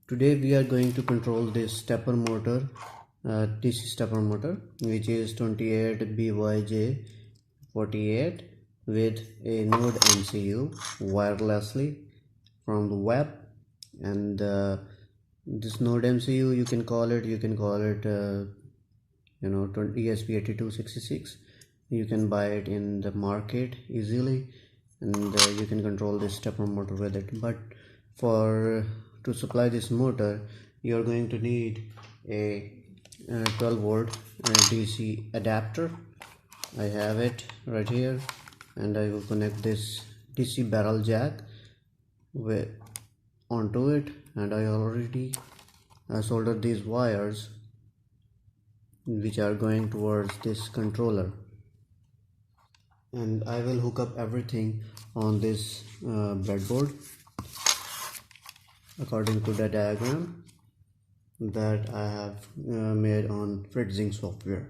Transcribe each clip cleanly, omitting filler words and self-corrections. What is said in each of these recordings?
Today we are going to control this stepper motor, DC stepper motor, which is 28BYJ48 with a node MCU wirelessly from the web. And this node MCU, you can call it ESP8266. You can buy it in the market easily, and you can control this stepper motor with it. But to supply this motor, you are going to need a 12 volt DC adapter. I have it right here, and I will connect this DC barrel jack onto it, and I already soldered these wires which are going towards this controller, and I will hook up everything on this breadboard according to the diagram that I have made on Fritzing software.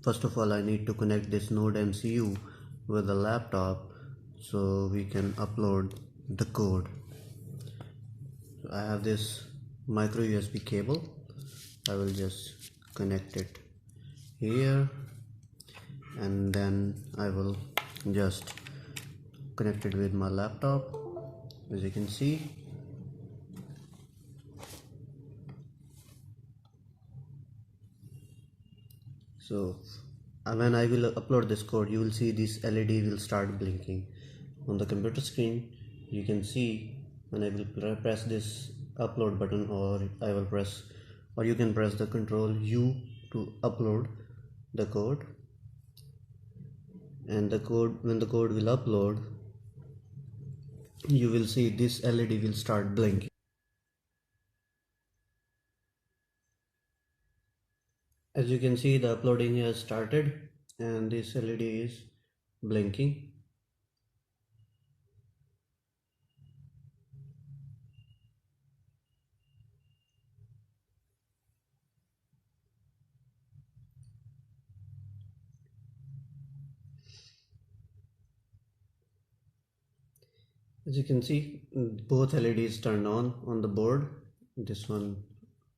First of all, I need to connect this node MCU with a laptop so we can upload the code. So I have this micro USB cable. I will just connect it here, and then I will just connect it with my laptop, as you can see. So when I will upload this code, you will see this LED will start blinking on the computer screen. You can see when I will press this upload button, or you can press the Control U to upload the code. And when the code will upload, you will see this LED will start blinking. As you can see, the uploading has started and this LED is blinking. As you can see, both LEDs turned on the board. This one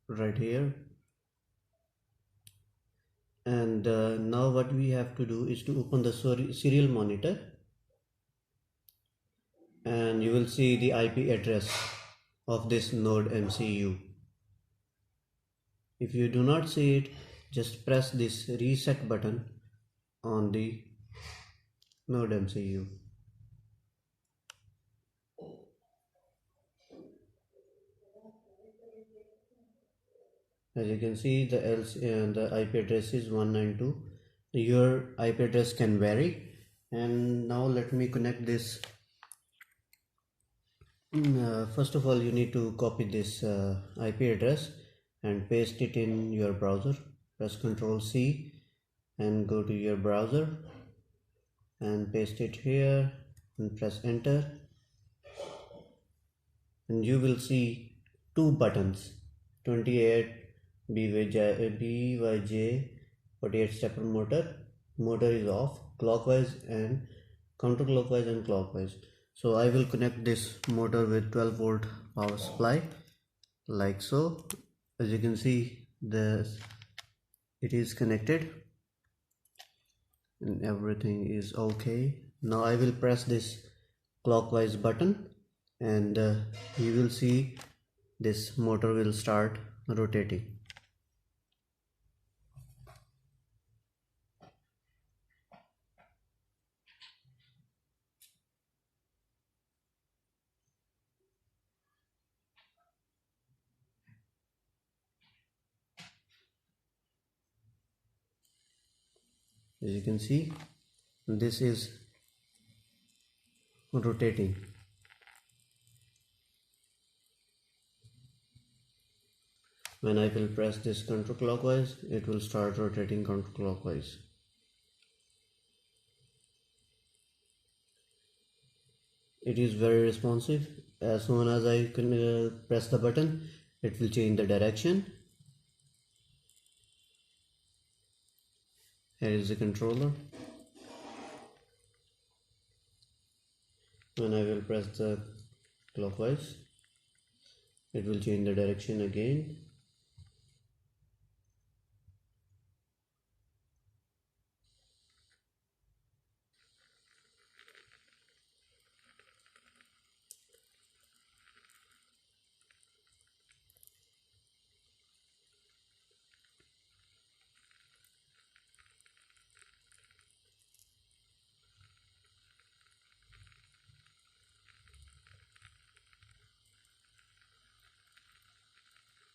right here. And now what we have to do is to open the serial monitor, and you will see the IP address of this node MCU. If you do not see it, just press this reset button on the node MCU. As you can see, the IP address is 192. Your IP address can vary. And now let me connect this First of all, you need to copy this IP address and paste it in your browser. Press Ctrl C and go to your browser and paste it here and press enter, and you will see two buttons: 28 BYJ 48 stepper motor. Motor is off, clockwise and counterclockwise and clockwise. So I will connect this motor with 12-volt power supply like so. As you can see, it is connected and everything is okay. Now I will press this clockwise button, and you will see this motor will start rotating. As you can see, this is rotating. When I will press this counterclockwise, it will start rotating counterclockwise. It is very responsive. As soon as I can press the button, it will change the direction. Here is the controller. When I will press the clockwise, it will change the direction again.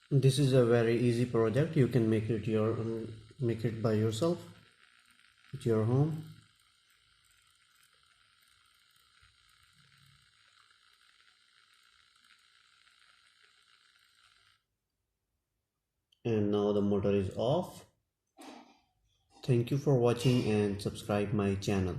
This is a very easy project. You can make it by yourself at your home. And now the motor is off. Thank you for watching and subscribe my channel.